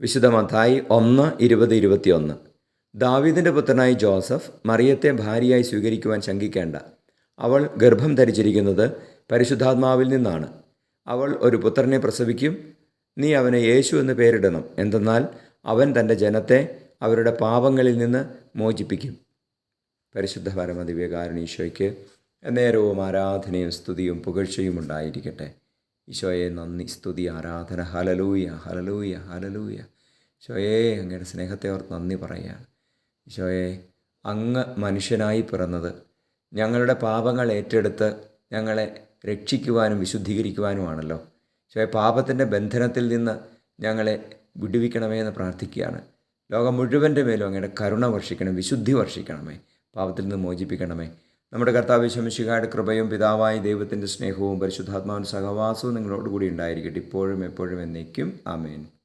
വിശുദ്ധ മത്തായി 1:20-21. ദാവീദിൻ്റെ പുത്രനായ ജോസഫ് മറിയത്തെ ഭാര്യയായി സ്വീകരിക്കുവാൻ ശങ്കിക്കേണ്ട. അവൾ ഗർഭം ധരിച്ചിരിക്കുന്നത് പരിശുദ്ധാത്മാവിൽ നിന്നാണ്. അവൾ ഒരു പുത്രനെ പ്രസവിക്കും. നീ അവനെ യേശു എന്ന് പേരിടണം. എന്തെന്നാൽ അവൻ തൻ്റെ ജനത്തെ അവരുടെ പാപങ്ങളിൽ നിന്ന് മോചിപ്പിക്കും. പരിശുദ്ധ പരമദിവ്യകാരുണീശോയ്ക്ക് നേരവും ആരാധനയും സ്തുതിയും പുകഴ്ചയും ഉണ്ടായിരിക്കട്ടെ. ഈശോയെ നന്ദി, സ്തുതി, ആരാധന. Hallelujah, hallelujah, hallelujah. ഈശോയെ അങ്ങയുടെ സ്നേഹത്തെ ഓർത്ത് നന്ദി പറയുകയാണ്. ഈശോയെ, അങ്ങ് മനുഷ്യനായി പിറന്നത് ഞങ്ങളുടെ പാപങ്ങൾ ഏറ്റെടുത്ത് ഞങ്ങളെ രക്ഷിക്കുവാനും വിശുദ്ധീകരിക്കുവാനുമാണല്ലോ. ഈശോയെ, പാപത്തിൻ്റെ ബന്ധനത്തിൽ നിന്ന് ഞങ്ങളെ വിടുവിക്കണമേ എന്ന് പ്രാർത്ഥിക്കുകയാണ്. ലോകം മുഴുവൻ്റെ മേലും അങ്ങയുടെ കരുണ വർഷിക്കണം, വിശുദ്ധി വർഷിക്കണമേ, പാപത്തിൽ നിന്ന് മോചിപ്പിക്കണമേ. നമ്മുടെ കർത്താവ് യേശു മിശിഹായുടെ കൃപയും പിതാവായ ദൈവത്തിൻ്റെ സ്നേഹവും പരിശുദ്ധാത്മാവിൻ്റെ സഹവാസവും നിങ്ങളോടുകൂടി ഉണ്ടായിരിക്കട്ടെ, ഇപ്പോഴും എപ്പോഴും എന്നേക്കും. ആമേൻ.